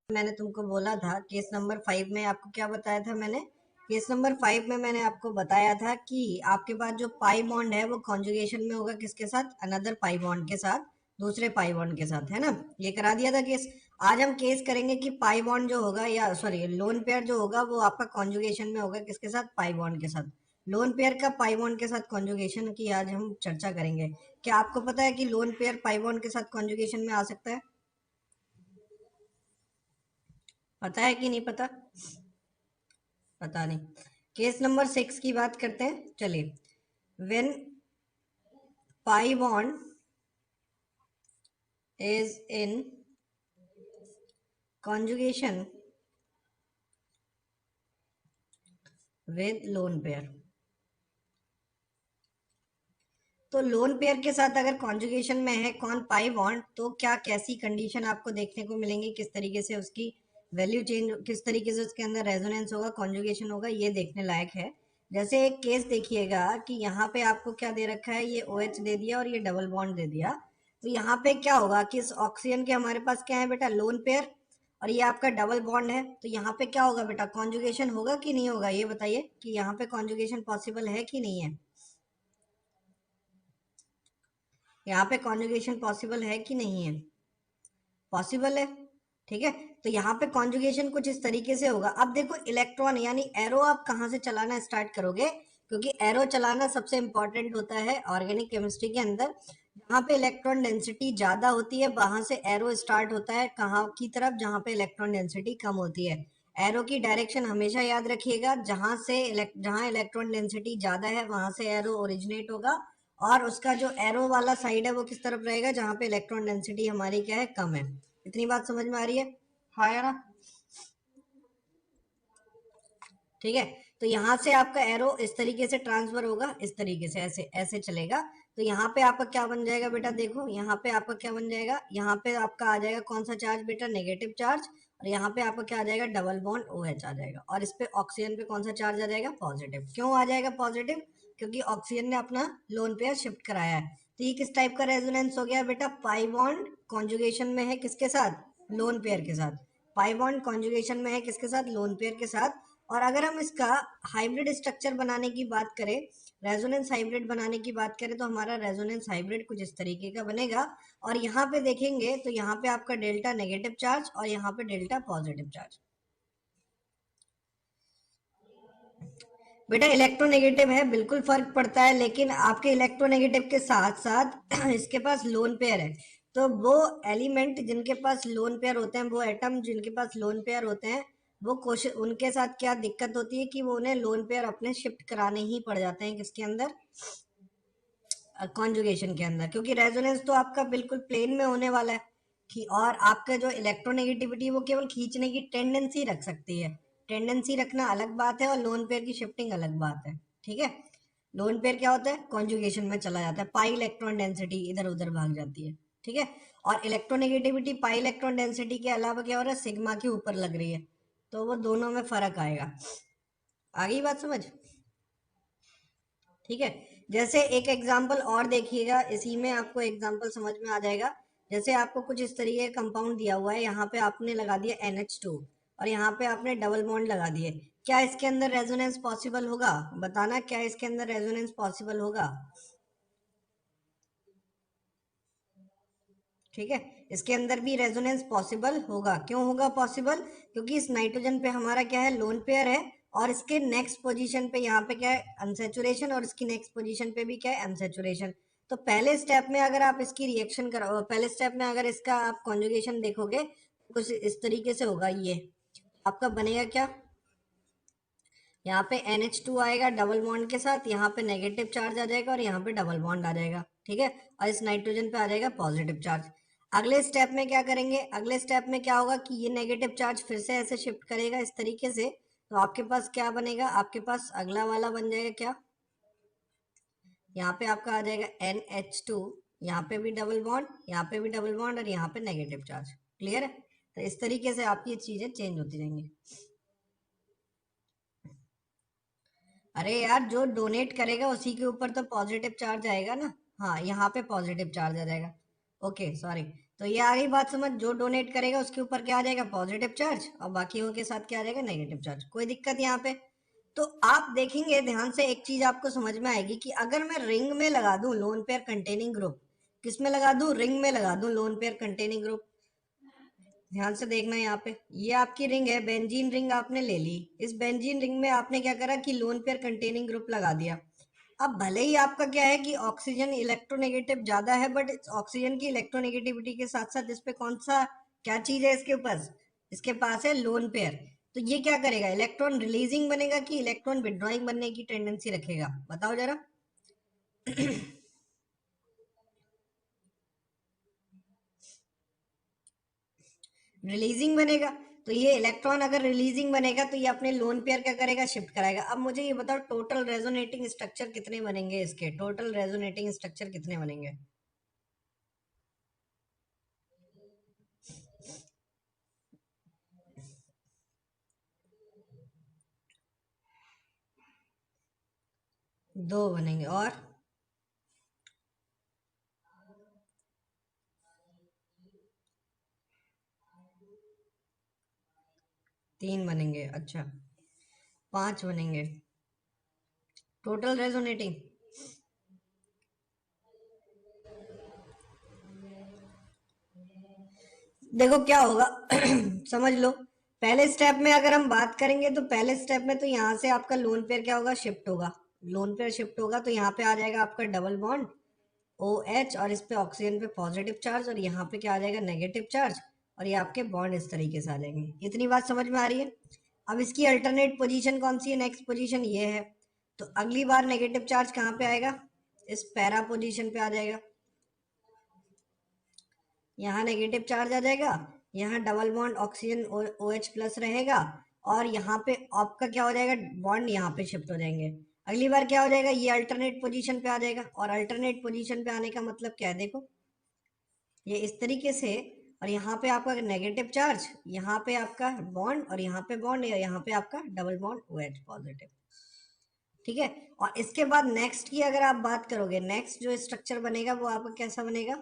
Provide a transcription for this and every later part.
मैंने तुमको बोला था केस नंबर 5 में आपको क्या बताया था मैंने? केस नंबर 5 में मैंने आपको बताया था कि आपके पास जो पाई बॉन्ड है वो कॉन्जुगेशन में होगा किसके साथ? अनदर पाई बॉन्ड के साथ, दूसरे पाई बॉन्ड के साथ, है ना? ये करा दिया था केस। आज हम केस करेंगे कि पाई बॉन्ड जो होगा या सॉरी लोन पेयर जो होगा वो आपका कॉन्जुगेशन में होगा किसके साथ? पाई बॉन्ड के साथ। लोन पेयर का पाई बॉन्ड के साथ कॉन्जुगेशन की आज हम चर्चा करेंगे। क्या आपको पता है कि लोन पेयर पाई बॉन्ड के साथ कॉन्जुगेशन में आ सकता है? पता है कि नहीं पता? पता नहीं। केस नंबर 6 की बात करते हैं, चलिए। When pi bond is in conjugation with lone pair, तो लोन पेयर के साथ अगर कॉन्जुगेशन में है कौन? पाई बॉन्ड, तो क्या कैसी कंडीशन आपको देखने को मिलेंगी, किस तरीके से उसकी वैल्यू चेंज, किस तरीके से उसके अंदर रेजोनेंस होगा, कॉन्जुगेशन होगा, ये देखने लायक है। जैसे एक केस देखिएगा कि यहाँ पे आपको क्या दे रखा है, ये ओ OH दे दिया और ये डबल बॉन्ड दे दिया। तो यहाँ पे क्या होगा कि इस ऑक्सीजन के हमारे पास क्या है बेटा? लोन पेयर, और ये आपका डबल बॉन्ड है। तो यहाँ पे क्या होगा बेटा? कॉन्जुगेशन होगा कि नहीं होगा? ये बताइए कि यहाँ पे कॉन्जुगेशन पॉसिबल है कि नहीं है? यहाँ पे कॉन्जुगेशन पॉसिबल है कि नहीं है? पॉसिबल है। ठीक है। तो यहाँ पे कॉन्जुगेशन कुछ इस तरीके से होगा। अब देखो इलेक्ट्रॉन यानी एरो आप कहाँ से चलाना स्टार्ट करोगे, क्योंकि एरो चलाना सबसे इंपॉर्टेंट होता है ऑर्गेनिक केमिस्ट्री के अंदर। जहाँ पे इलेक्ट्रॉन डेंसिटी ज्यादा होती है वहां से एरो स्टार्ट होता है, कहाँ की तरफ? जहाँ पे इलेक्ट्रॉन डेंसिटी कम होती है। एरो की डायरेक्शन हमेशा याद रखिएगा, जहाँ इलेक्ट्रॉन डेंसिटी ज्यादा है वहां से एरो ओरिजिनेट होगा, और उसका जो एरो वाला साइड है वो किस तरफ रहेगा? जहाँ पे इलेक्ट्रॉन डेंसिटी हमारी क्या है? कम है। इतनी बात समझ में आ रही है? हाँ या ना? ठीक है। तो यहाँ से आपका एरो इस तरीके से ट्रांसफर होगा, इस तरीके से ऐसे ऐसे चलेगा। तो यहाँ पे आपका क्या बन जाएगा बेटा? देखो यहाँ पे आपका क्या बन जाएगा, यहाँ पे आपका आ जाएगा कौन सा चार्ज बेटा? Negative charge. और यहाँ पे आपका क्या आ जाएगा? डबल बॉन्ड ओ OH आ जाएगा। और इस पे ऑक्सीजन पे कौन सा चार्ज आ जाएगा? पॉजिटिव। क्यों आ जाएगा पॉजिटिव? क्योंकि ऑक्सीजन ने अपना लोन पेयर शिफ्ट कराया है। तो ये किस टाइप का रेजोनेंस हो गया बेटा? पाई बॉन्ड कॉन्जुगेशन में है किसके साथ? लोन पेयर के साथ। पाई बॉन्ड कॉन्जुगेशन में है किसके साथ? लोन पेयर के साथ। और अगर हम इसका हाइब्रिड स्ट्रक्चर बनाने की बात करें, रेजोनेंस हाइब्रिड बनाने की बात करें, तो हमारा रेजोनेंस हाइब्रिड कुछ इस तरीके का बनेगा। और यहाँ पे देखेंगे तो यहाँ पे आपका डेल्टा नेगेटिव चार्ज और यहाँ पे डेल्टा पॉजिटिव चार्ज। बेटा इलेक्ट्रोनेगेटिव है, बिल्कुल फर्क पड़ता है, लेकिन आपके इलेक्ट्रोनेगेटिव के साथ साथ इसके पास लोन पेयर है। तो वो एलिमेंट जिनके पास लोन पेयर होते हैं, वो एटम जिनके पास लोन पेयर होते हैं, वो कोशिश उनके साथ क्या दिक्कत होती है कि वो उन्हें लोन पेयर अपने शिफ्ट कराने ही पड़ जाते हैं किसके अंदर? कॉन्जुगेशन के अंदर, क्योंकि रेजोनेंस तो आपका बिल्कुल प्लेन में होने वाला है कि, और आपका जो इलेक्ट्रोनेगेटिविटी वो केवल खींचने की टेंडेंसी रख सकती है। टेंडेंसी रखना अलग बात है और लोन पेयर की शिफ्टिंग अलग बात है। ठीक है। लोन पेयर क्या होता है? कॉन्जुगेशन में चला जाता है, पाई इलेक्ट्रॉन डेंसिटी इधर उधर भाग जाती है। ठीक है। और इलेक्ट्रोनेगेटिविटी पाई इलेक्ट्रॉन डेंसिटी के अलावा क्या हो रहा है? सिग्मा के ऊपर लग रही है। तो वो दोनों में फर्क आएगा। आ गई बात समझ? ठीक है। जैसे एक एग्जांपल और देखिएगा, इसी में आपको एग्जांपल समझ में आ जाएगा। जैसे आपको कुछ इस तरीके का कंपाउंड दिया हुआ है, यहाँ पे आपने लगा दिया NH2 और यहाँ पे आपने डबल बॉन्ड लगा दिए। क्या इसके अंदर रेजोनेंस पॉसिबल होगा? बताना, क्या इसके अंदर रेजोनेंस पॉसिबल होगा? ठीक है। इसके अंदर भी रेजोनेंस पॉसिबल होगा। क्यों होगा पॉसिबल? क्योंकि इस नाइट्रोजन पे हमारा क्या है? लोन पेयर है। और इसके नेक्स्ट पोजीशन पे यहाँ पे क्या है? अनसेचुरेशन। और इसकी नेक्स्ट पोजीशन पे भी क्या है? अनसेचुरेशन। तो पहले स्टेप में अगर आप इसकी रिएक्शन करो, पहले स्टेप में अगर इसका आप कॉन्जुगेशन देखोगे, कुछ इस तरीके से होगा। ये आपका बनेगा क्या? यहाँ पे NH2 आएगा डबल बॉन्ड के साथ, यहाँ पे नेगेटिव चार्ज आ जाएगा और यहाँ पे डबल बॉन्ड आ जाएगा। ठीक है। और इस नाइट्रोजन पे आ जाएगा पॉजिटिव चार्ज। अगले स्टेप में क्या करेंगे? अगले स्टेप में क्या होगा कि ये नेगेटिव चार्ज फिर से ऐसे शिफ्ट करेगा इस तरीके से। तो आपके पास क्या बनेगा? आपके पास अगला वाला बन जाएगा क्या? यहाँ पे आपका आ जाएगा NH2, यहाँ पे भी डबल बॉन्ड, यहाँ पे भी डबल बॉन्ड और यहाँ पे नेगेटिव चार्ज। क्लियर है? तो इस तरीके से आपकी चीजें चेंज होती रहेंगी। अरे यार, जो डोनेट करेगा उसी के ऊपर तो पॉजिटिव चार्ज आएगा ना। हाँ, यहाँ पे पॉजिटिव चार्ज आ जाएगा। Okay sorry. तो ये आ गई बात समझ, जो डोनेट करेगा उसके ऊपर क्या आ जाएगा, पॉजिटिव चार्ज, और बाकियों के साथ क्या आ जाएगा, नेगेटिव चार्ज। कोई दिक्कत यहाँ पे? तो आप देखेंगे ध्यान से, एक चीज आपको समझ में आएगी कि अगर मैं रिंग में लगा दूं लोन पेयर कंटेनिंग ग्रुप, किस में लगा दूं, रिंग में लगा दूं लोन पेयर कंटेनिंग ग्रुप। ध्यान से देखना यहाँ पे, ये आपकी रिंग है, बेंजीन रिंग आपने ले ली। इस बेंजीन रिंग में आपने क्या करा कि लोन पेयर कंटेनिंग ग्रुप लगा दिया। अब भले ही आपका क्या है कि ऑक्सीजन इलेक्ट्रोनेगेटिव ज्यादा है, बट ऑक्सीजन की इलेक्ट्रोनेगेटिविटी के साथ साथ इस पे कौन सा क्या चीज है इसके ऊपर, इसके पास है लोन पेयर। तो ये क्या करेगा, इलेक्ट्रॉन रिलीजिंग बनेगा कि इलेक्ट्रॉन विड्रॉइंग बनने की टेंडेंसी रखेगा, बताओ जरा। रिलीजिंग बनेगा। तो ये इलेक्ट्रॉन अगर रिलीजिंग बनेगा तो ये अपने लोन पेयर क्या करेगा, शिफ्ट कराएगा। अब मुझे ये बताओ टोटल रेजोनेटिंग स्ट्रक्चर कितने बनेंगे, इसके टोटल रेजोनेटिंग स्ट्रक्चर कितने बनेंगे। दो बनेंगे, और तीन बनेंगे, अच्छा पांच बनेंगे टोटल रेजोनेटिंग। देखो क्या होगा, समझ लो। पहले स्टेप में अगर हम बात करेंगे तो पहले स्टेप में तो यहाँ से आपका लोन पेयर क्या होगा, शिफ्ट होगा। लोन पेयर शिफ्ट होगा तो यहाँ पे आ जाएगा आपका डबल बॉन्ड ओ एच, और इस पे ऑक्सीजन पे पॉजिटिव चार्ज, और यहाँ पे क्या आ जाएगा, नेगेटिव चार्ज। और ये आपके बॉन्ड इस तरीके से आ जाएंगे। इतनी बात समझ में आ रही है? अब इसकी अल्टरनेट पोजीशन कौन सी है, नेक्स्ट पोजीशन ये है। तो अगली बार नेगेटिव चार्ज कहाँ पे आएगा, इस पैरा पोजीशन पे आ जाएगा। यहाँ नेगेटिव चार्ज आ जाएगा, यहाँ double bond oxygen O H plus रहेगा, और यहाँ पे आपका क्या हो जाएगा, बॉन्ड यहाँ पे शिफ्ट हो जाएंगे। अगली बार क्या हो जाएगा, ये अल्टरनेट पोजीशन पे आ जाएगा। और अल्टरनेट पोजीशन पे आने का मतलब क्या है, देखो ये इस तरीके से। और यहाँ पे आपका नेगेटिव चार्ज, यहाँ पे आपका बॉन्ड, और यहाँ पे बॉन्ड, या यहाँ पे आपका double bond O H positive. ठीक है। और इसके बाद नेक्स्ट की अगर आप बात करोगे, नेक्स्ट जो स्ट्रक्चर बनेगा वो आपका कैसा बनेगा,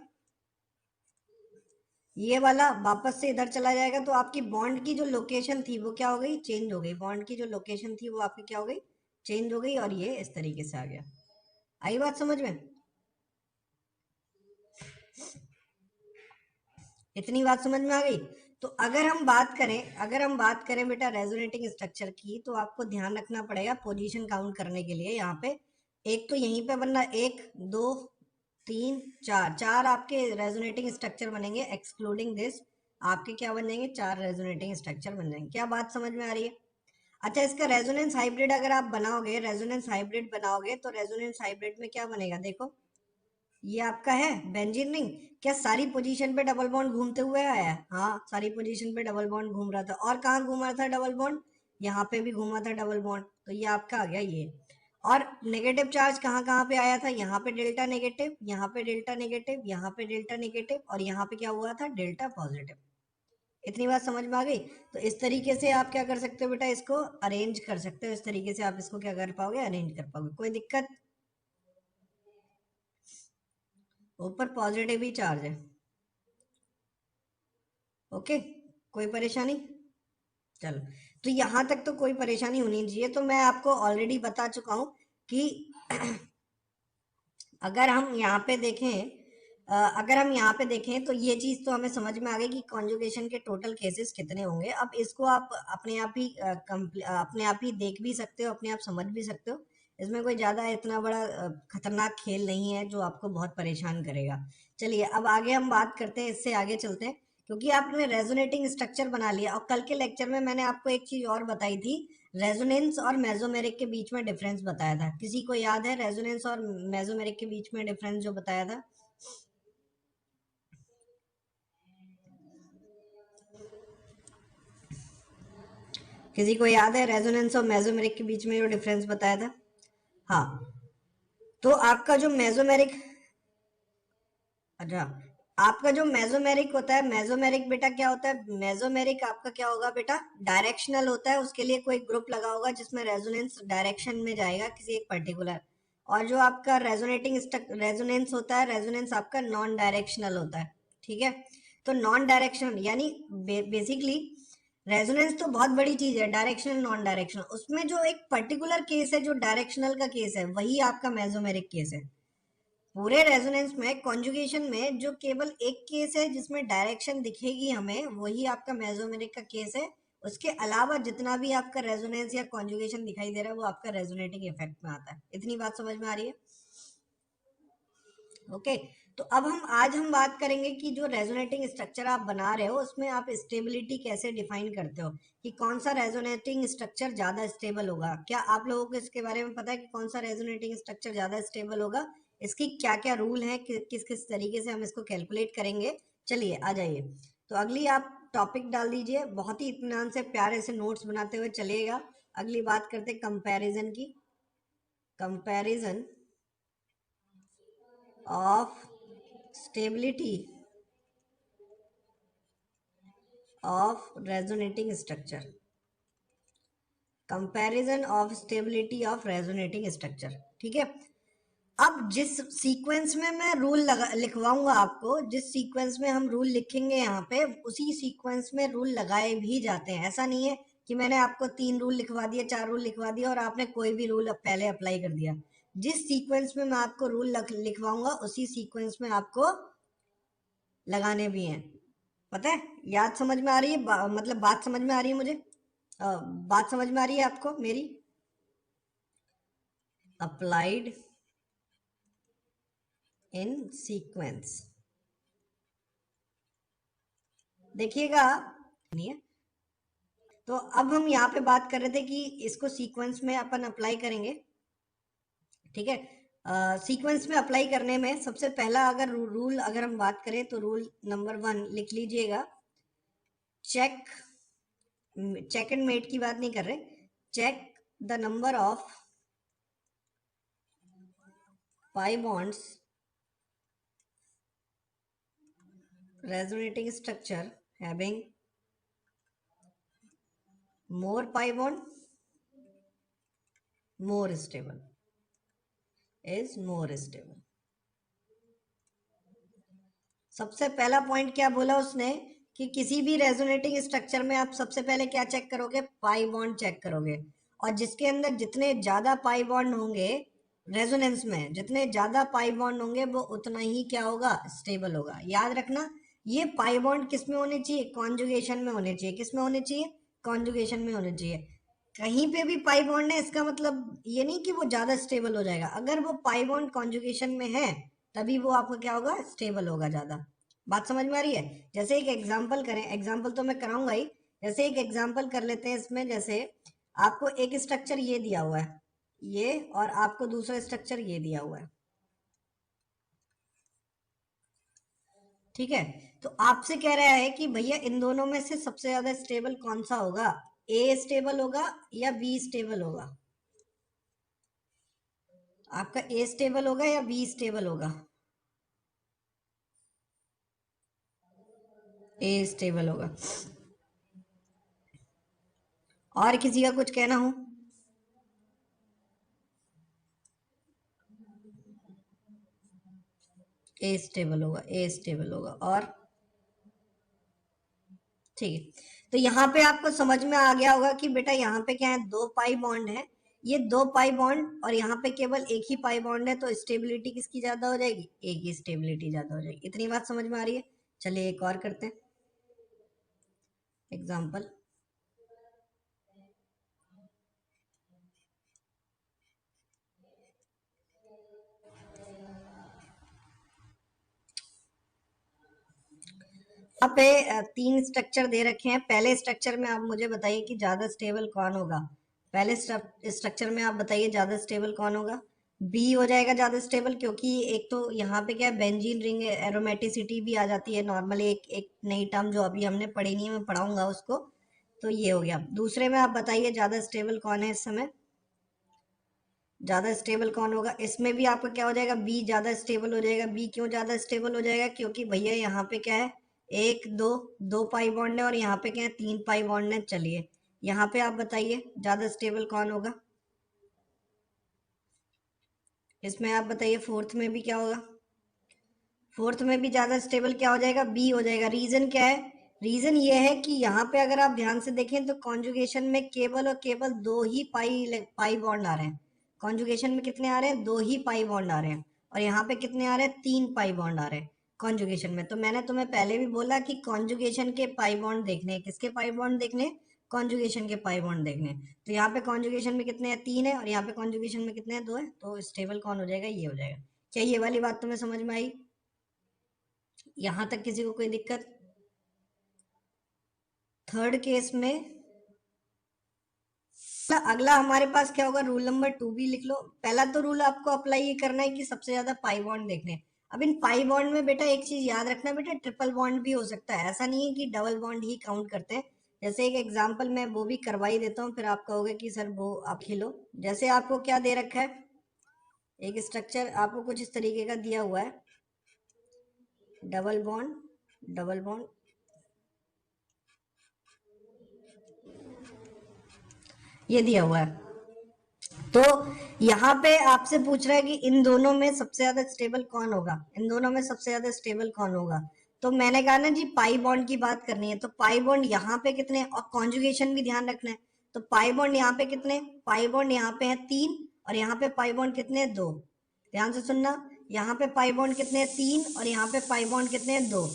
ये वाला वापस से इधर चला जाएगा। तो आपकी बॉन्ड की जो लोकेशन थी वो क्या हो गई, चेंज हो गई। बॉन्ड की जो लोकेशन थी वो आपकी क्या हो गई, चेंज हो गई, और ये इस तरीके से आ गया। आई बात समझ में? इतनी बात समझ में आ गई? तो अगर हम बात करें बेटा रेजोनेटिंग स्ट्रक्चर की, तो आपको ध्यान रखना पड़ेगा पोजीशन काउंट करने के लिए। यहाँ पे एक तो यहीं पे बनना, एक दो तीन चार, चार आपके रेजोनेटिंग स्ट्रक्चर बनेंगे, एक्सक्लूडिंग दिस। आपके क्या बन जाएंगे, चार रेजोनेटिंग स्ट्रक्चर बन जाएंगे। क्या बात समझ में आ रही है? अच्छा, इसका रेजोनेंस हाइब्रिड अगर आप बनाओगे, रेजोनेंस हाइब्रिड बनाओगे तो रेजोनेंस हाइब्रिड में क्या बनेगा, देखो ये आपका है बेंजीन रिंग। क्या सारी पोजीशन पे डबल बॉन्ड घूमते हुए आया है? हाँ, सारी पोजीशन पे डबल बॉन्ड घूम रहा था। और कहाँ घूमा था डबल बॉन्ड, यहाँ पे भी घूमा था डबल बॉन्ड। तो ये आपका आ गया ये। और नेगेटिव चार्ज कहाँ कहाँ पे आया था, यहाँ पे डेल्टा नेगेटिव, यहाँ पे डेल्टा नेगेटिव, यहाँ पे डेल्टा नेगेटिव, और यहाँ पे क्या हुआ था, डेल्टा पॉजिटिव। इतनी बात समझ में आ गई? तो इस तरीके से आप क्या कर सकते हो बेटा, इसको अरेंज कर सकते हो। इस तरीके से आप इसको क्या कर पाओगे, अरेंज कर पाओगे। कोई दिक्कत? ऊपर पॉजिटिव ही चार्ज है। ओके, कोई परेशानी? चलो, तो यहाँ तक तो कोई परेशानी होनी नहीं चाहिए। तो मैं आपको ऑलरेडी बता चुका हूँ कि अगर हम यहाँ पे देखें अगर हम यहाँ पे देखें तो ये चीज़ तो हमें समझ में आ गई कि कॉन्जुगेशन के टोटल केसेस कितने होंगे। अब इसको आप अपने आप ही देख भी सकते हो, अपने आप समझ भी सकते हो। इसमें कोई ज़्यादा इतना बड़ा खतरनाक खेल नहीं है जो आपको बहुत परेशान करेगा। चलिए अब आगे हम बात करते हैं, इससे आगे चलते हैं। क्योंकि आपने रेजोनेटिंग स्ट्रक्चर बना लिया, और कल के लेक्चर में मैंने आपको एक चीज़ और बताई थी, रेजोनेंस और मेसोमेरिक के बीच में डिफरेंस बताया था। किसी को याद है रेजोनेंस और मेसोमेरिक के बीच में डिफरेंस जो बताया था? किसी को याद है रेजोनेंस और मेसोमेरिक के बीच में जो डिफरेंस बताया था? हाँ, तो आपका जो मेसोमेरिक, अच्छा, आपका जो मेसोमेरिक होता है, मेसोमेरिक बेटा क्या होता है, मेसोमेरिक आपका क्या होगा बेटा, डायरेक्शनल होता है। उसके लिए कोई ग्रुप लगा होगा जिसमें रेजोनेंस डायरेक्शन में जाएगा किसी एक पर्टिकुलर। और जो आपका रेजोनेंस होता है, रेजोनेंस आपका नॉन डायरेक्शनल होता है, ठीक है। तो नॉन डायरेक्शनल यानी बेसिकली रेजोनेंस तो बहुत बड़ी चीज है, डायरेक्शनल नॉन डायरेक्शनल, उसमें जो एक पर्टिकुलर केस है जो डायरेक्शनल का केस है वही आपका मेसोमेरिक केस है। पूरे रेजोनेंस में कॉन्जुगेशन में जो केवल एक केस है जिसमें डायरेक्शन दिखेगी हमें, वही आपका मेसोमेरिक का केस है। उसके अलावा जितना भी आपका रेजोनेंस या कॉन्जुगेशन दिखाई दे रहा है वो आपका रेजोनेटिंग इफेक्ट में आता है। इतनी बात समझ में आ रही है? ओके। तो अब आज हम बात करेंगे कि जो रेजोनेटिंग स्ट्रक्चर आप बना रहे हो उसमें आप स्टेबिलिटी कैसे डिफाइन करते हो, कि कौन सा रेजोनेटिंग स्ट्रक्चर ज्यादा स्टेबल होगा। क्या आप लोगों को इसके बारे में पता है कि कौन सा रेजोनेटिंग स्ट्रक्चर ज्यादा स्टेबल होगा? इसकी क्या क्या रूल है, किस किस तरीके से हम इसको कैलकुलेट करेंगे? चलिए आ जाइए। तो अगली आप टॉपिक डाल दीजिए, बहुत ही इत्मीनान से प्यारे से नोट्स बनाते हुए चलिएगा। अगली बात करते कंपैरिजन की। Comparison of stability of resonating structure. Comparison of stability of resonating structure, ठीक है। अब जिस सीक्वेंस में मैं रूल लिखवाऊंगा आपको, जिस सीक्वेंस में हम रूल लिखेंगे यहाँ पे, उसी सीक्वेंस में रूल लगाए भी जाते हैं। ऐसा नहीं है कि मैंने आपको 3 रूल लिखवा दिए, 4 रूल लिखवा दिया और आपने कोई भी रूल पहले अप्लाई कर दिया। जिस सीक्वेंस में मैं आपको रूल लिखवाऊंगा उसी सीक्वेंस में आपको लगाने भी हैं। पता है? याद समझ में आ रही है? मतलब बात समझ में आ रही है मुझे? बात समझ में आ रही है आपको मेरी? अप्लाइड इन सीक्वेंस, देखिएगा नहीं है। तो अब हम यहाँ पे बात कर रहे थे कि इसको सीक्वेंस में अपन अप्लाई करेंगे, ठीक है। सीक्वेंस में अप्लाई करने में सबसे पहला अगर रूल अगर हम बात करें तो रूल नंबर 1 लिख लीजिएगा। चेक, चेक एंड मेट की बात नहीं कर रहे, check the number of pi bonds resonating structure having more pi bond, more stable, is more stable। सबसे पहला पॉइंट क्या बोला उसने कि किसी भी रेजोनेटिंग स्ट्रक्चर में आप सबसे पहले क्या चेक करोगे? पाई बॉन्ड चेक करोगे। और जिसके अंदर जितने ज्यादा पाई बॉन्ड होंगे, रेजोनेंस में जितने ज्यादा पाई बॉन्ड होंगे वो उतना ही क्या होगा? स्टेबल होगा। याद रखना, ये पाई बॉन्ड किस में होने चाहिए? कॉन्जुगेशन में होने चाहिए। किस में होने चाहिए? कॉन्जुगेशन में होने चाहिए। कहीं पे भी पाई बॉन्ड है इसका मतलब ये नहीं कि वो ज्यादा स्टेबल हो जाएगा। अगर वो पाई बॉन्ड कॉन्जुगेशन में है तभी वो आपका क्या होगा? स्टेबल होगा ज्यादा। बात समझ में आ रही है? जैसे एक एग्जांपल करें, एग्जांपल तो मैं कराऊंगा ही। जैसे एक एग्जांपल कर लेते हैं इसमें, जैसे आपको एक स्ट्रक्चर ये दिया हुआ है, ये, और आपको दूसरा स्ट्रक्चर ये दिया हुआ है, ठीक है। तो आपसे कह रहा है कि भैया इन दोनों में से सबसे ज्यादा स्टेबल कौन सा होगा? ए स्टेबल होगा या बी स्टेबल होगा? आपका ए स्टेबल होगा या बी स्टेबल होगा? ए स्टेबल होगा। और किसी का कुछ कहना हो? ए स्टेबल होगा, ए स्टेबल होगा। और ठीक है। तो यहाँ पे आपको समझ में आ गया होगा कि बेटा यहाँ पे क्या है? 2 पाई बॉन्ड है, ये 2 पाई बॉन्ड, और यहाँ पे केवल एक ही पाई बॉन्ड है, तो स्टेबिलिटी किसकी ज्यादा हो जाएगी? एक ही स्टेबिलिटी ज्यादा हो जाएगी। इतनी बात समझ में आ रही है? चलिए एक और करते हैं एग्जाम्पल। यहाँ पे 3 स्ट्रक्चर दे रखे हैं। पहले स्ट्रक्चर में आप मुझे बताइए कि ज्यादा स्टेबल कौन होगा। पहले स्ट्रक्चर में आप बताइए ज्यादा स्टेबल कौन होगा? बी हो जाएगा ज्यादा स्टेबल, क्योंकि एक तो यहाँ पे क्या है, बेंजीन रिंग एरोमेटिसिटी भी आ जाती है नॉर्मली। एक एक नई टर्म जो अभी हमने पढ़ी नहीं है, मैं पढ़ाऊंगा उसको। तो ये हो गया। दूसरे में आप बताइए ज्यादा स्टेबल कौन है इस समय? ज्यादा स्टेबल कौन होगा? इसमें भी आपका क्या हो जाएगा? बी ज्यादा स्टेबल हो जाएगा। बी क्यों ज्यादा स्टेबल हो जाएगा? क्योंकि भैया यहाँ पे क्या है, एक दो, 2 पाई बॉन्ड है, और यहाँ पे क्या है, 3 पाई बॉन्ड है। चलिए यहाँ पे आप बताइए ज्यादा स्टेबल कौन होगा? इसमें आप बताइए फोर्थ में भी क्या होगा? फोर्थ में भी ज्यादा स्टेबल क्या हो जाएगा? बी हो जाएगा। रीजन क्या है? रीजन ये है कि यहाँ पे अगर आप ध्यान से देखें तो कॉन्जुगेशन में केवल और केवल दो ही पाई बॉन्ड आ रहे हैं। कॉन्जुगेशन में कितने आ रहे हैं? दो ही पाई बॉन्ड आ रहे हैं। और यहाँ पे कितने आ रहे हैं? तीन पाई बॉन्ड आ रहे हैं कॉन्जुगेशन में। तो मैंने तुम्हें पहले भी बोला कि कॉन्जुगेशन के पाई बॉन्ड देखने हैं। किसके पाई बॉन्ड देखने हैं? कॉन्जुगेशन के पाई बॉन्ड देखने हैं। तो यहाँ पे कॉन्जुगेशन में कितने हैं? तीन है। और यहाँ पे कॉन्जुगेशन में कितने हैं? दो है। तो स्टेबल कौन हो जाएगा? ये हो जाएगा। क्या ये वाली बात तुम्हें समझ में आई? यहां तक किसी को कोई दिक्कत? थर्ड केस में अगला हमारे पास क्या होगा? रूल नंबर 2 भी लिख लो। पहला तो रूल आपको अप्लाई ये करना है कि सबसे ज्यादा पाई बॉन्ड देखने हैं। अब इन पाई बॉन्ड में बेटा एक चीज याद रखना बेटा, ट्रिपल बॉन्ड भी हो सकता है। ऐसा नहीं है कि डबल बॉन्ड ही काउंट करते हैं। जैसे एक एग्जांपल मैं वो भी करवा ही देता हूँ, फिर आप कहोगे कि सर वो आप खिलो। जैसे आपको क्या दे रखा है? एक स्ट्रक्चर आपको कुछ इस तरीके का दिया हुआ है, डबल बॉन्ड डबल बॉन्ड, ये दिया हुआ है। तो यहाँ पे आपसे पूछ रहा है कि इन दोनों में सबसे ज्यादा स्टेबल कौन होगा? इन दोनों में सबसे ज्यादा स्टेबल कौन होगा? तो मैंने कहा ना जी, पाई बॉन्ड की बात करनी है। तो पाई बॉन्ड यहाँ पे कितने हैं? और कॉन्जुगेशन भी ध्यान रखना है। तो पाई बॉन्ड यहाँ पे कितने? पाई बॉन्ड यहाँ पे है तीन। और यहाँ पे पाई बॉन्ड कितने हैं? दो। ध्यान से सुनना, यहाँ पे पाई बॉन्ड कितने हैं? तीन। और यहाँ पे पाई बॉन्ड कितने हैं? दो।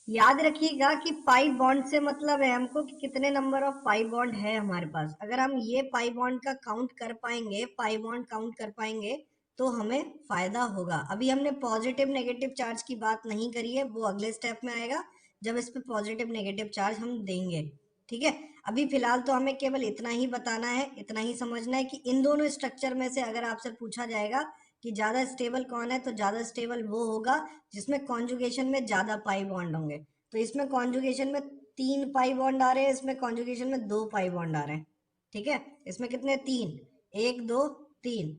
याद रखिएगा कि पाई बॉन्ड से मतलब है हमको कि कितने नंबर ऑफ पाई बॉन्ड है हमारे पास। अगर हम ये पाई बॉन्ड का काउंट कर पाएंगे, पाई बॉन्ड काउंट कर पाएंगे, तो हमें फायदा होगा। अभी हमने पॉजिटिव नेगेटिव चार्ज की बात नहीं करी है, वो अगले स्टेप में आएगा जब इस पे पॉजिटिव नेगेटिव चार्ज हम देंगे। ठीक है, अभी फिलहाल तो हमें केवल इतना ही बताना है, इतना ही समझना है कि इन दोनों स्ट्रक्चर में से अगर आपसे पूछा जाएगा कि ज्यादा स्टेबल कौन है, तो ज्यादा स्टेबल वो होगा जिसमें कॉन्जुगेशन में ज्यादा पाई बॉन्ड होंगे। तो इसमें कॉन्जुगेशन में तीन पाई बॉन्ड आ रहे हैं, इसमें कॉन्जुगेशन में दो पाई बॉन्ड आ रहे हैं। ठीक है, इसमें कितने? तीन। एक दो तीन।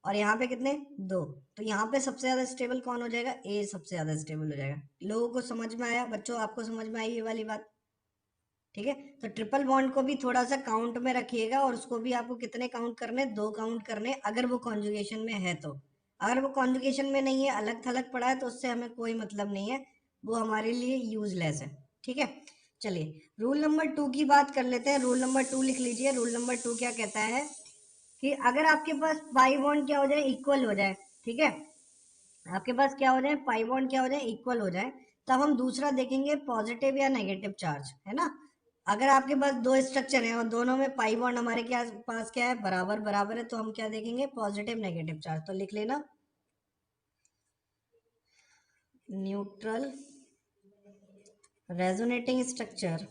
और यहाँ पे कितने? दो। तो यहाँ पे सबसे ज्यादा स्टेबल कौन हो जाएगा? ए सबसे ज्यादा स्टेबल हो जाएगा। लोगों को समझ में आया? बच्चों आपको समझ में आई ये वाली बात? ठीक है, तो ट्रिपल बॉन्ड को भी थोड़ा सा काउंट में रखिएगा, और उसको भी आपको कितने काउंट करने? दो काउंट करने, अगर वो कॉन्जुगेशन में है तो। अगर वो कॉन्जुगेशन में नहीं है, अलग थलग पड़ा है, तो उससे हमें कोई मतलब नहीं है, वो हमारे लिए यूजलेस है। ठीक है, चलिए रूल नंबर 2 की बात कर लेते हैं। रूल नंबर 2 लिख लीजिए। रूल नंबर 2 क्या कहता है कि अगर आपके पास पाई बॉन्ड क्या हो जाए? इक्वल हो जाए। ठीक है, आपके पास क्या हो जाए? पाई बॉन्ड क्या हो जाए? इक्वल हो जाए। तब हम दूसरा देखेंगे, पॉजिटिव या नेगेटिव चार्ज, है ना। अगर आपके पास दो स्ट्रक्चर हैं और दोनों में पाई बॉन्ड हमारे क्या पास क्या है? बराबर बराबर है, तो हम क्या देखेंगे? Positive negative charge. तो लिख लेना, neutral resonating structure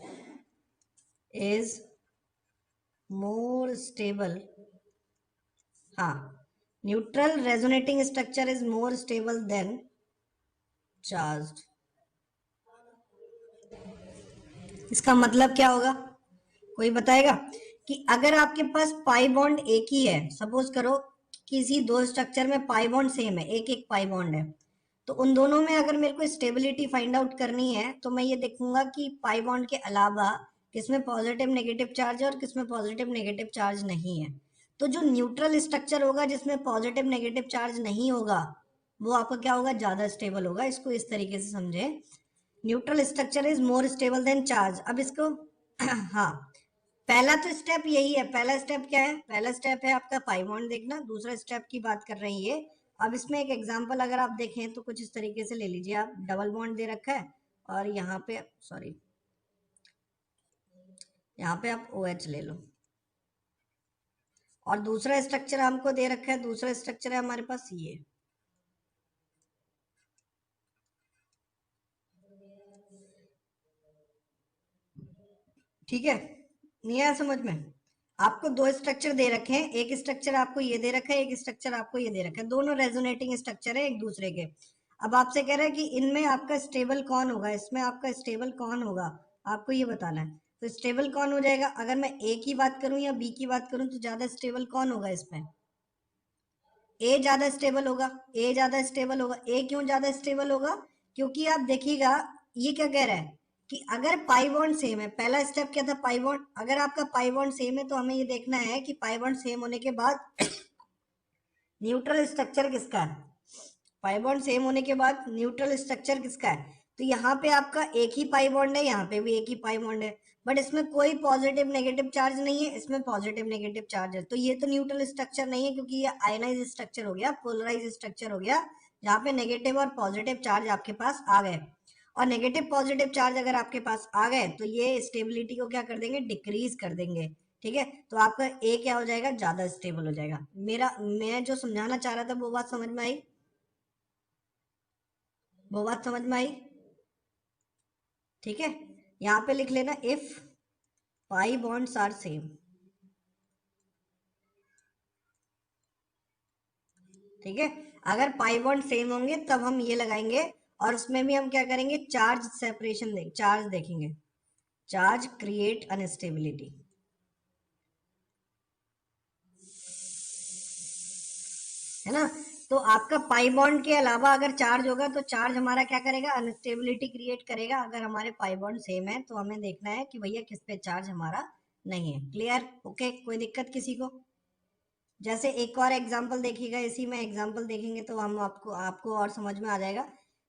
is more stable. हाँ, neutral resonating structure is more stable than charge. इसका मतलब क्या होगा? कोई बताएगा? कि अगर आपके पास पाई बॉन्ड एक ही है, सपोज करो किसी दो स्ट्रक्चर में पाई बॉन्ड सेम है, एक एक पाई बॉन्ड है, तो उन दोनों में अगर मेरे को स्टेबिलिटी फाइंड आउट करनी है, तो मैं ये देखूंगा कि पाई बॉन्ड के अलावा किसमें पॉजिटिव नेगेटिव चार्ज है और किसमें पॉजिटिव नेगेटिव चार्ज नहीं है। तो जो न्यूट्रल स्ट्रक्चर होगा जिसमें पॉजिटिव नेगेटिव चार्ज नहीं होगा, वो आपका क्या होगा? ज्यादा स्टेबल होगा। इसको इस तरीके से समझे, neutral structure is more stable than charge. अब इसको हाँ, पहला तो स्टेप यही है। पहला स्टेप क्या है? पहला स्टेप है आपका पाई बॉन्ड देखना। दूसरा स्टेप की बात कर रही है। अब इसमें एक एग्जांपल अगर आप देखें तो कुछ इस तरीके से ले लीजिए। आप डबल बॉन्ड दे रखा है और यहाँ पे सॉरी, यहाँ पे आप ओ OH ले लो, और दूसरा स्ट्रक्चर हमको दे रखा है। दूसरा स्ट्रक्चर है हमारे पास ये। ठीक है, नहीं आया समझ में? आपको दो स्ट्रक्चर दे रखे हैं, एक स्ट्रक्चर आपको ये दे रखा है, एक स्ट्रक्चर आपको ये दे रखा है, दोनों रेजोनेटिंग स्ट्रक्चर है एक दूसरे के। अब आपसे कह रहा है कि इनमें आपका स्टेबल कौन होगा, इसमें आपका स्टेबल कौन होगा, आपको ये बताना है। तो स्टेबल कौन हो जाएगा? अगर मैं ए की बात करूं या बी की बात करूं, तो ज्यादा स्टेबल कौन होगा इसमें? ए ज्यादा स्टेबल होगा। ए ज्यादा स्टेबल होगा। ए क्यों ज्यादा स्टेबल होगा? क्योंकि आप देखिएगा, ये क्या कह रहा है कि अगर पाई बॉन्ड सेम है, पहला स्टेप क्या था? Pi bond. अगर आपका पाई बॉन्ड सेम है तो हमें ये देखना है कि पाई बॉन्ड सेम होने के बाद न्यूट्रल स्ट्रक्चर किसका है? पाई बॉन्ड सेम होने के बाद न्यूट्रल स्ट्रक्चर किसका है? तो यहाँ पे आपका एक ही पाई बॉन्ड है, यहाँ पे भी एक ही पाई बॉन्ड है, बट इसमें कोई पॉजिटिव नेगेटिव चार्ज नहीं है, इसमें पॉजिटिव नेगेटिव चार्ज है, तो ये तो न्यूट्रल स्ट्रक्चर नहीं है, क्योंकि ये आयनाइज स्ट्रक्चर हो गया, पोलराइज स्ट्रक्चर हो गया, जहाँ पे नेगेटिव और पॉजिटिव चार्ज आपके पास आ गए। और नेगेटिव पॉजिटिव चार्ज अगर आपके पास आ गए तो ये स्टेबिलिटी को क्या कर देंगे? डिक्रीज कर देंगे। ठीक है, तो आपका ए क्या हो जाएगा? ज्यादा स्टेबल हो जाएगा। मैं जो समझाना चाह रहा था वो बात समझ में आई? वो बात समझ में आई? ठीक है, यहाँ पे लिख लेना if pi bonds are same. ठीक है, अगर पाई बॉन्ड सेम होंगे तब हम ये लगाएंगे, और उसमें भी हम क्या करेंगे? चार्ज सेपरेशन चार्ज देखेंगे, चार्ज क्रिएट अनस्टेबिलिटी, है ना? तो आपका पाई बॉन्ड के अलावा अगर चार्ज होगा तो चार्ज हमारा क्या करेगा? अनस्टेबिलिटी क्रिएट करेगा। अगर हमारे पाई बॉन्ड सेम है तो हमें देखना है कि भैया किस पे चार्ज हमारा नहीं है। क्लियर? ओके, कोई दिक्कत किसी को? जैसे एक और एग्जांपल देखिएगा, इसी में एग्जांपल देखेंगे तो हम आपको आपको और समझ में आ जाएगा।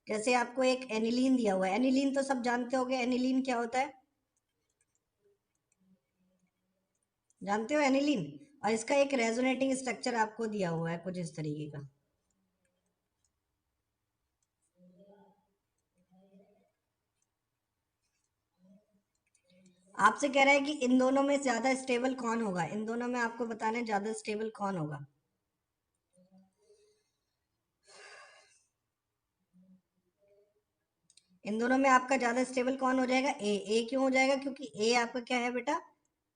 जैसे आपको एक एनिलीन दिया हुआ है, एनिलीन तो सब जानते होंगे, एनिलीन क्या होता है? जानते हो एनिलीन? और इसका एक रेजोनेटिंग स्ट्रक्चर आपको दिया हुआ है कुछ इस तरीके का। आपसे कह रहा है कि इन दोनों में ज्यादा स्टेबल कौन होगा, इन दोनों में आपको बताना है ज्यादा स्टेबल कौन होगा। इन दोनों में आपका ज्यादा स्टेबल कौन हो जाएगा? ए। ए क्यों हो जाएगा? क्योंकि ए आपका क्या है बेटा?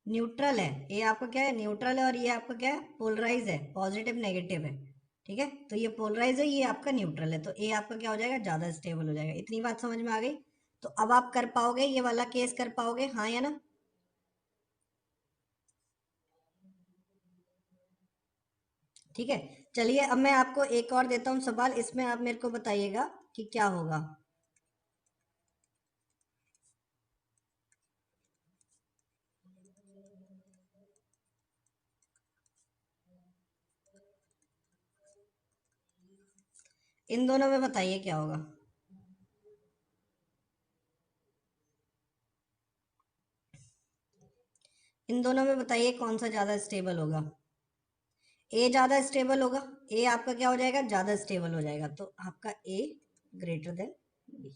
न्यूट्रल है। ए आपका क्या है? न्यूट्रल है, और ये आपका क्या है? पोलराइज है, पॉजिटिव नेगेटिव है। ठीक है, तो ये पोलराइज है, ये आपका न्यूट्रल है, तो ए आपका क्या हो जाएगा? ज्यादा स्टेबल हो जाएगा। इतनी बात समझ में आ गई? तो अब आप कर पाओगे ये वाला केस? कर पाओगे, हाँ या ना? ठीक है, चलिए अब मैं आपको एक और देता हूँ सवाल, इसमें आप मेरे को बताइएगा कि क्या होगा। इन दोनों में बताइए क्या होगा। इन दोनों में बताइए कौन सा ज्यादा स्टेबल होगा? ए ज्यादा स्टेबल होगा। ए आपका क्या हो जाएगा? ज्यादा स्टेबल हो जाएगा, तो आपका ए ग्रेटर देन बी।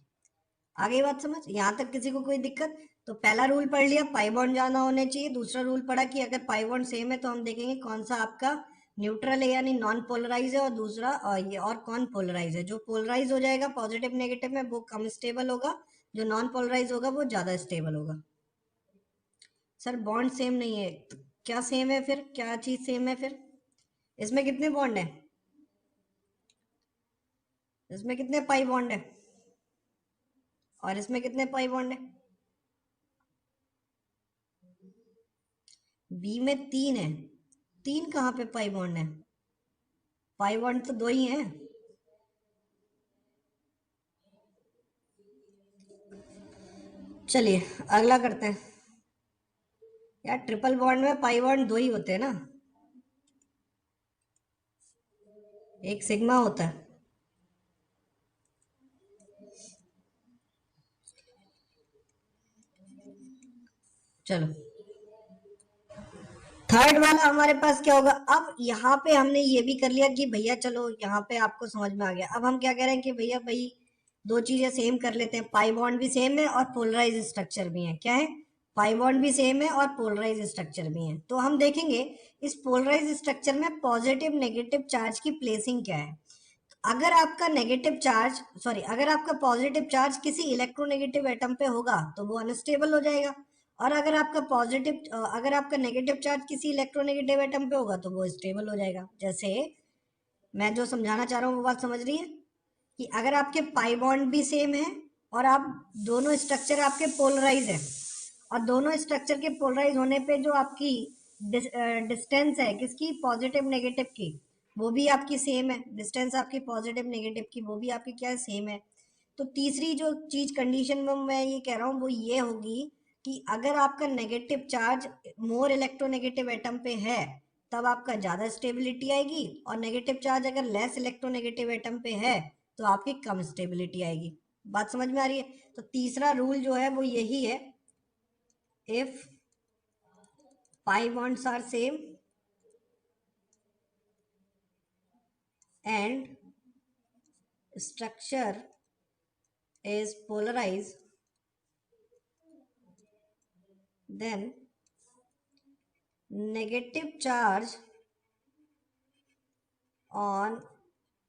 आ गई बात समझ? यहाँ तक किसी को कोई दिक्कत? तो पहला रूल पढ़ लिया, पाई बॉन्ड ज्यादा होने चाहिए। दूसरा रूल पढ़ा कि अगर पाई बॉन्ड सेम है तो हम देखेंगे कौन सा आपका न्यूट्रल है यानी नॉन पोलराइज है, और दूसरा ये और कौन पोलराइज है। जो पोलराइज हो जाएगा पॉजिटिव नेगेटिव में वो कम स्टेबल होगा, जो नॉन पोलराइज होगा वो ज्यादा स्टेबल होगा। सर बॉन्ड सेम नहीं है तो क्या सेम है फिर? क्या चीज सेम है फिर? इसमें कितने बॉन्ड है? इसमें कितने पाई बॉन्ड है? और इसमें कितने पाई बॉन्ड है? बी में 3 है। 3 कहाँ पे पाई बॉन्ड है? पाई बॉन्ड तो 2 ही है। चलिए अगला करते हैं। यार ट्रिपल बॉन्ड में पाई बॉन्ड 2 ही होते हैं ना, एक सिग्मा होता है। चलो थर्ड वाला हमारे पास क्या होगा? अब यहाँ पे हमने ये भी कर लिया कि भैया चलो यहाँ पे आपको समझ में आ गया। अब हम क्या कह रहे हैं कि भैया भाई दो चीजें सेम कर लेते हैं, पाई बॉन्ड भी सेम है और पोलराइज स्ट्रक्चर भी है। क्या है? पाई बॉन्ड भी सेम है और पोलराइज स्ट्रक्चर भी है। तो हम देखेंगे इस पोलराइज स्ट्रक्चर में पॉजिटिव नेगेटिव चार्ज की प्लेसिंग क्या है। अगर आपका नेगेटिव चार्ज सॉरी अगर आपका पॉजिटिव चार्ज किसी इलेक्ट्रोनेगेटिव एटम पे होगा तो वो अनस्टेबल हो जाएगा, और अगर आपका नेगेटिव चार्ज किसी इलेक्ट्रोनेगेटिव एटम पे होगा तो वो स्टेबल हो जाएगा। जैसे मैं जो समझाना चाह रहा हूँ वो बात समझ रही है? कि अगर आपके पाई बॉन्ड भी सेम है और आप दोनों स्ट्रक्चर आपके पोलराइज है, और दोनों स्ट्रक्चर के पोलराइज होने पे जो आपकी डिस्टेंस है किसकी? पॉजिटिव नेगेटिव की, वो भी आपकी सेम है। डिस्टेंस आपकी पॉजिटिव नेगेटिव की वो भी आपकी क्या है? सेम है। तो तीसरी जो चीज कंडीशन में मैं ये कह रहा हूँ वो ये होगी कि अगर आपका negative charge more electronegative atom पे है तब आपका ज्यादा स्टेबिलिटी आएगी, और नेगेटिव चार्ज अगर लेस इलेक्ट्रोनेगेटिव एटम पे है तो आपकी कम स्टेबिलिटी आएगी। बात समझ में आ रही है? तो तीसरा रूल जो है वो यही है, if pi bonds are same and structure is polarized, then negative charge on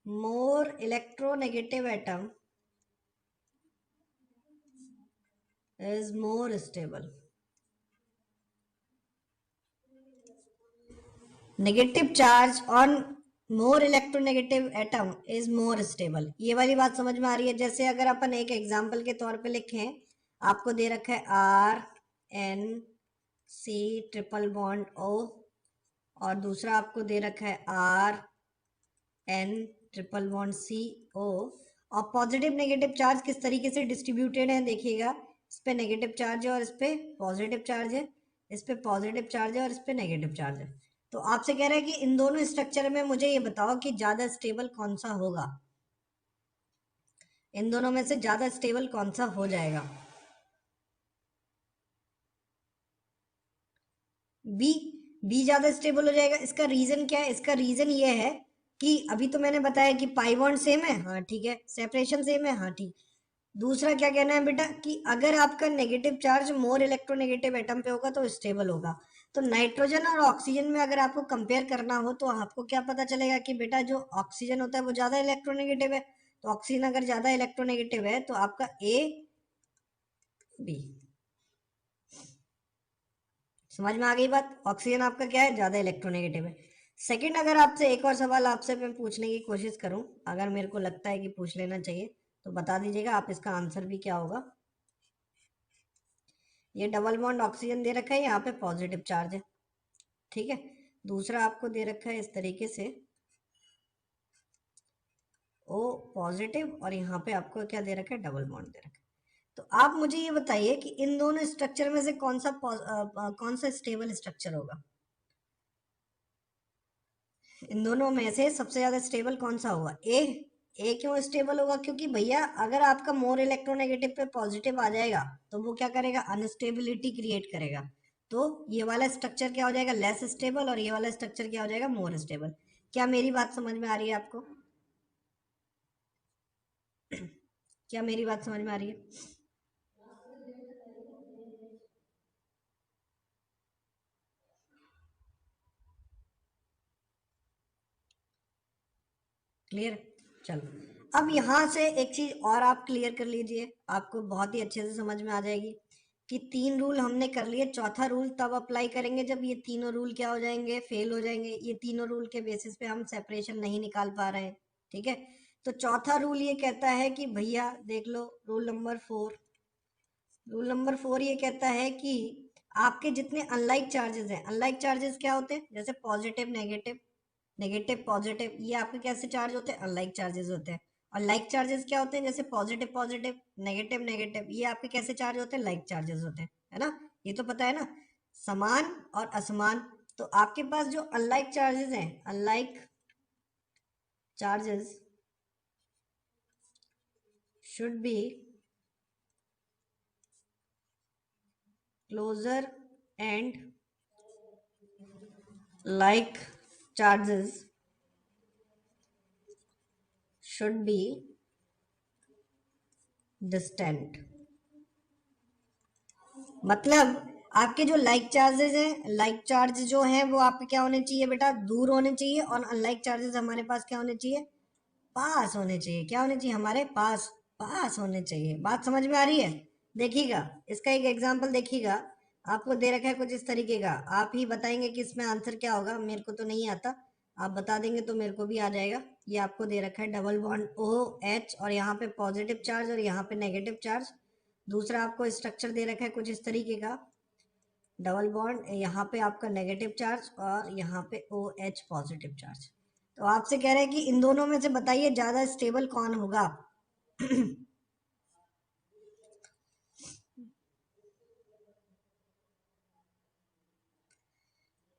more electronegative atom is more stable. Negative charge on more electronegative atom is more stable. ये वाली बात समझ में आ रही है? जैसे अगर अपन एक एग्जाम्पल के तौर पे लिखें, आपको दे रखा है RNC ट्रिपल बॉन्ड O, और दूसरा आपको दे रखा है RN ट्रिपल बॉन्ड CO, और पॉजिटिव नेगेटिव चार्ज किस तरीके से डिस्ट्रीब्यूटेड है देखिएगा, इस पे नेगेटिव चार्ज है और इस पे पॉजिटिव चार्ज है, इस पे पॉजिटिव चार्ज है और इस पे नेगेटिव चार्ज है। तो आपसे कह रहा है कि इन दोनों स्ट्रक्चर में मुझे ये बताओ कि ज्यादा स्टेबल कौन सा होगा, इन दोनों में से ज्यादा स्टेबल कौन सा हो जाएगा? बी। बी ज्यादा स्टेबल हो जाएगा। इसका रीजन क्या है? इसका रीजन ये है कि अभी तो मैंने बताया कि पाई बॉन्ड सेम है, हाँ ठीक है, सेपरेशन सेम है, हाँ ठीक। दूसरा क्या कहना है बेटा कि अगर आपका negative charge more electronegative atom पे होगा तो स्टेबल होगा। तो नाइट्रोजन और ऑक्सीजन में अगर आपको कंपेयर करना हो तो आपको क्या पता चलेगा कि बेटा जो ऑक्सीजन होता है वो ज्यादा इलेक्ट्रोनेगेटिव है। तो ऑक्सीजन अगर ज्यादा इलेक्ट्रोनेगेटिव है तो आपका ए बी। समझ में आ गई बात? ऑक्सीजन आपका क्या है? ज्यादा इलेक्ट्रोनेगेटिव है। सेकंड, अगर आपसे एक और सवाल आपसे मैं पूछने की कोशिश करूं, अगर मेरे को लगता है कि पूछ लेना चाहिए तो बता दीजिएगा आप, इसका आंसर भी क्या होगा। ये डबल बॉन्ड ऑक्सीजन दे रखा है, यहाँ पे पॉजिटिव चार्ज है, ठीक है। दूसरा आपको दे रखा है इस तरीके से ओ पॉजिटिव, और यहाँ पे आपको क्या दे रखा है? डबल बॉन्ड दे रखा है। तो आप मुझे ये बताइए कि इन दोनों स्ट्रक्चर में से कौन सा स्टेबल स्ट्रक्चर होगा? इन दोनों में से सबसे ज्यादा स्टेबल कौन सा होगा? ए। ए क्यों स्टेबल होगा? क्योंकि भैया अगर आपका मोर इलेक्ट्रोनेगेटिव पे पॉजिटिव आ जाएगा तो वो क्या करेगा? अनस्टेबिलिटी क्रिएट करेगा। तो ये वाला स्ट्रक्चर क्या हो जाएगा? लेस स्टेबल, और ये वाला स्ट्रक्चर क्या हो जाएगा? More stable. क्या मेरी बात समझ में आ रही है आपको? क्या मेरी बात समझ में आ रही है? क्लियर? चलो, अब यहाँ से एक चीज और आप क्लियर कर लीजिए, आपको बहुत ही अच्छे से समझ में आ जाएगी कि तीन रूल हमने कर लिए, चौथा रूल तब अप्लाई करेंगे जब ये तीनों रूल क्या हो जाएंगे? फेल हो जाएंगे। ये तीनों रूल के बेसिस पे हम सेपरेशन नहीं निकाल पा रहे हैं, ठीक है। तो चौथा रूल ये कहता है कि भैया देख लो, रूल नंबर 4 ये कहता है कि आपके जितने अनलाइक चार्जेस हैं, अनलाइक चार्जेस क्या होते हैं? जैसे पॉजिटिव नेगेटिव, नेगेटिव पॉजिटिव, ये आपके कैसे चार्ज होते हैं? अनलाइक चार्जेस होते हैं। और लाइक चार्जेस क्या होते हैं? जैसे पॉजिटिव पॉजिटिव, नेगेटिव नेगेटिव, ये आपके कैसे चार्ज होते हैं? लाइक चार्जेस होते हैं, है ना? ये तो पता है ना, समान और असमान। तो आपके पास जो अनलाइक चार्जेस हैं, unlike charges should be closer, and like charges should be distant। मतलब आपके जो लाइक चार्जेस हैं, लाइक चार्ज जो हैं वो आपके क्या होने चाहिए बेटा? दूर होने चाहिए। और अनलाइक चार्जेस हमारे पास क्या होने चाहिए? पास होने चाहिए। क्या होने चाहिए? हमारे पास पास होने चाहिए। बात समझ में आ रही है? देखिएगा, इसका एक एग्जांपल देखिएगा, आपको दे रखा है कुछ इस तरीके का, आप ही बताएंगे कि इसमें आंसर क्या होगा, मेरे को तो नहीं आता, आप बता देंगे तो मेरे को भी आ जाएगा। ये आपको दे रखा है डबल बॉन्ड ओ एच, और यहाँ पे पॉजिटिव चार्ज और यहाँ पे नेगेटिव चार्ज। दूसरा आपको स्ट्रक्चर दे रखा है कुछ इस तरीके का, डबल बॉन्ड, यहाँ पे आपका नेगेटिव चार्ज और यहाँ पे ओ एच पॉजिटिव चार्ज। तो आपसे कह रहे हैं कि इन दोनों में से बताइए ज्यादा स्टेबल कौन होगा?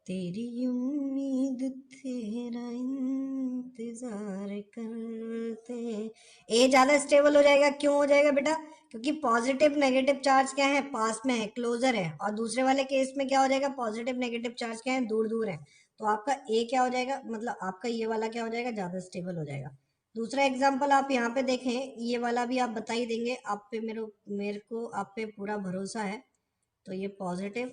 तेरी उम्मीद तेरा इंतजार करते। ए ज्यादा स्टेबल हो जाएगा, क्यों हो जाएगा बेटा? क्योंकि पॉजिटिव नेगेटिव चार्ज क्या है, पास में है, क्लोजर है, और दूसरे वाले केस में क्या हो जाएगा, पॉजिटिव नेगेटिव चार्ज क्या है, दूर दूर है। तो आपका ए क्या हो जाएगा, मतलब आपका ये वाला क्या हो जाएगा, ज्यादा स्टेबल हो जाएगा। दूसरा एग्जाम्पल आप यहाँ पे देखें, ये वाला भी आप बता ही देंगे, आप पे मेरे को आप पे पूरा भरोसा है। तो ये पॉजिटिव,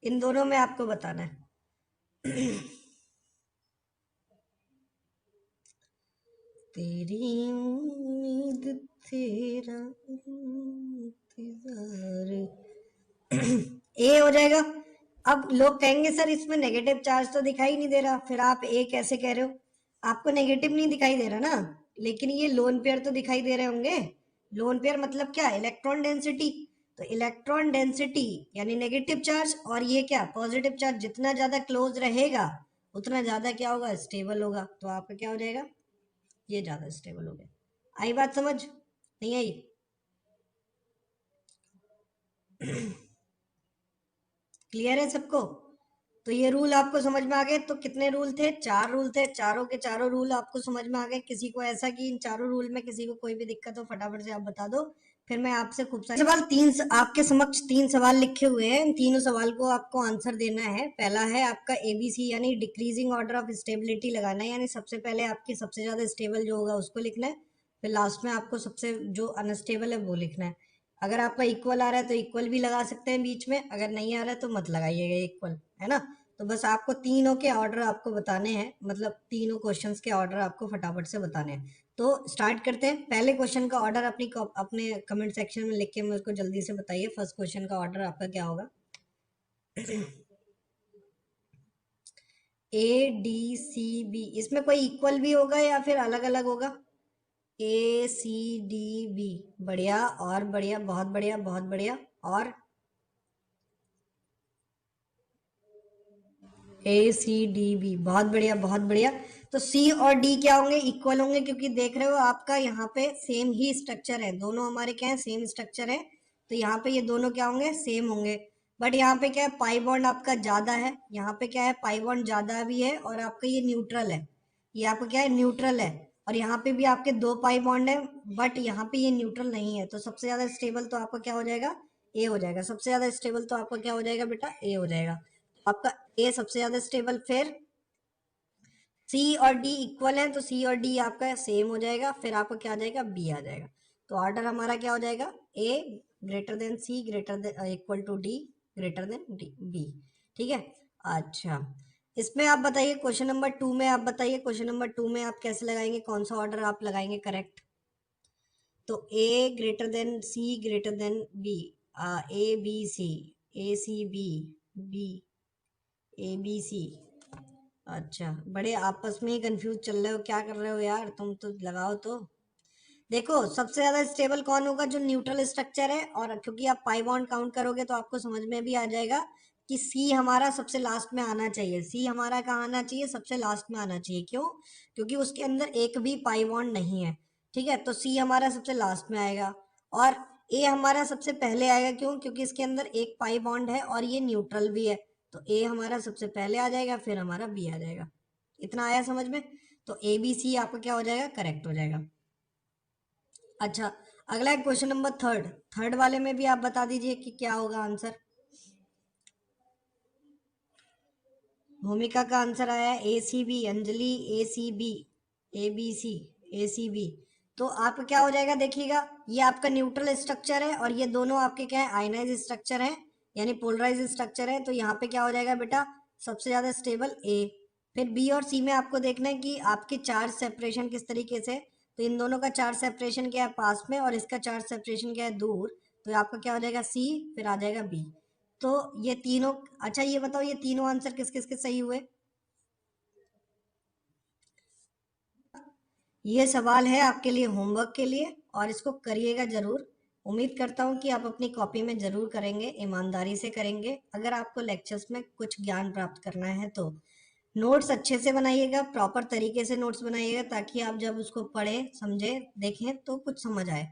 इन दोनों में आपको बताना है। तेरी उम्मीद तेरा इंतजार, ए हो जाएगा। अब लोग कहेंगे सर इसमें नेगेटिव चार्ज तो दिखाई नहीं दे रहा, फिर आप ए कैसे कह रहे हो? आपको नेगेटिव नहीं दिखाई दे रहा ना, लेकिन ये लोन पेयर तो दिखाई दे रहे होंगे। लोन पेयर मतलब क्या, इलेक्ट्रॉन डेंसिटी। तो इलेक्ट्रॉन डेंसिटी यानी नेगेटिव चार्ज, और ये क्या, पॉजिटिव चार्ज, जितना ज्यादा क्लोज रहेगा उतना ज्यादा क्या होगा, स्टेबल होगा। तो आपका क्या हो जाएगा, ये ज्यादा स्टेबल हो गया। आई बात समझ, नहीं आई? क्लियर है सबको? तो ये रूल आपको समझ में आ गए। तो कितने रूल थे, 4 रूल थे, चारों के चारों रूल आपको समझ में आ गए। किसी को ऐसा कि इन चारों रूल में किसी को कोई भी दिक्कत हो, फटाफट से आप बता दो, फिर मैं आपसे खूब सारे सवाल, आपके समक्ष 3 सवाल लिखे हुए हैं। इन तीनों सवाल को आपको आंसर देना है। पहला है आपका एबीसी यानी डिक्रीजिंग ऑर्डर ऑफ स्टेबिलिटी लगाना है, यानी सबसे पहले आपकी सबसे ज्यादा स्टेबल जो होगा उसको लिखना है, फिर लास्ट में आपको सबसे जो अनस्टेबल है वो लिखना है। अगर आपका इक्वल आ रहा है तो इक्वल भी लगा सकते हैं बीच में, अगर नहीं आ रहा है तो मत लगाइएगा इक्वल, है ना? तो बस आपको तीनों के ऑर्डर आपको बताने हैं, मतलब तीनों क्वेश्चंस के ऑर्डर आपको फटाफट से बताने हैं। तो स्टार्ट करते हैं। पहले क्वेश्चन का ऑर्डर अपने कमेंट सेक्शन में लिख के मेरे को जल्दी से बताइए, फर्स्ट क्वेश्चन का ऑर्डर आपका क्या होगा? A D C B, इसमें कोई इक्वल भी होगा या फिर अलग अलग होगा? A C D B, बढ़िया, और बढ़िया, बहुत बढ़िया, बहुत बढ़िया। और A C D B, बहुत बढ़िया, बहुत बढ़िया। तो C और D क्या होंगे, इक्वल होंगे, क्योंकि देख रहे हो आपका यहाँ पे सेम ही स्ट्रक्चर है, दोनों हमारे क्या है, सेम स्ट्रक्चर है। तो यहाँ पे ये दोनों क्या होंगे, सेम होंगे। बट यहाँ पे क्या है, पाई बॉन्ड आपका ज्यादा है, यहाँ पे क्या है, पाई बॉन्ड ज्यादा भी है, और आपका ये न्यूट्रल है, ये आपका क्या है, न्यूट्रल है। और यहाँ पे भी आपके 2 पाई बॉन्ड है, बट यहाँ पे ये न्यूट्रल नहीं है। तो सबसे ज्यादा स्टेबल तो आपका क्या हो जाएगा, ए हो जाएगा। सबसे ज्यादा स्टेबल तो आपका क्या हो जाएगा बेटा, ए हो जाएगा। आपका ए सबसे ज्यादा स्टेबल। फिर सी और डी इक्वल है, तो सी और डी आपका सेम हो जाएगा, फिर आपका क्या आ जाएगा, बी आ जाएगा। तो ऑर्डर हमारा क्या हो जाएगा, a greater than c, greater than equal to d, greater than d, b. ठीक है। अच्छा, इसमें आप बताइए, क्वेश्चन नंबर 2 में आप बताइए, क्वेश्चन नंबर 2 में आप कैसे लगाएंगे, कौन सा ऑर्डर आप लगाएंगे करेक्ट? तो a greater than c greater than b, a b c, a c b, b, a b c. अच्छा, बड़े आपस में ही कंफ्यूज चल रहे हो, क्या कर रहे हो यार, तुम तो लगाओ तो। देखो, सबसे ज्यादा स्टेबल कौन होगा, जो न्यूट्रल स्ट्रक्चर है, और क्योंकि आप पाई बॉन्ड काउंट करोगे तो आपको समझ में भी आ जाएगा कि सी हमारा सबसे लास्ट में आना चाहिए। सी हमारा कहाँ आना चाहिए, सबसे लास्ट में आना चाहिए। क्यों? क्योंकि उसके अंदर एक भी पाई बॉन्ड नहीं है। ठीक है, तो सी हमारा सबसे लास्ट में आएगा, और ए हमारा सबसे पहले आएगा। क्यों? क्योंकि इसके अंदर एक पाई बॉन्ड है और ये न्यूट्रल भी है। तो ए हमारा सबसे पहले आ जाएगा, फिर हमारा बी आ जाएगा। इतना आया समझ में? तो ए बी सी आपका क्या हो जाएगा, करेक्ट हो जाएगा। अच्छा, अगला है क्वेश्चन नंबर 3। थर्ड वाले में भी आप बता दीजिए कि क्या होगा आंसर। भूमिका का आंसर आया है A C B, Anjali A C B, ABC, A C B। तो आपका क्या हो जाएगा, देखिएगा, ये आपका न्यूट्रल स्ट्रक्चर है, और ये दोनों आपके क्या है, आयनाइज स्ट्रक्चर है, यानी पोलराइज स्ट्रक्चर है। तो यहाँ पे क्या हो जाएगा बेटा, सबसे ज्यादा स्टेबल ए। फिर बी और सी में आपको देखना है कि आपके चार्ज सेपरेशन किस तरीके से। तो इन दोनों का चार्ज सेपरेशन क्या है, पास में, और इसका चार्ज सेपरेशन क्या है, दूर। तो आपका क्या हो जाएगा, सी, फिर आ जाएगा बी। तो ये तीनों, अच्छा ये बताओ, ये तीनों आंसर किस किस के सही हुए? ये सवाल है आपके लिए होमवर्क के लिए, और इसको करिएगा जरूर। उम्मीद करता हूँ कि आप अपनी कॉपी में जरूर करेंगे, ईमानदारी से करेंगे। अगर आपको लेक्चर्स में कुछ ज्ञान प्राप्त करना है तो नोट्स अच्छे से बनाइएगा, प्रॉपर तरीके से नोट्स बनाइएगा, ताकि आप जब उसको पढ़ें, समझें, देखें तो कुछ समझ आए।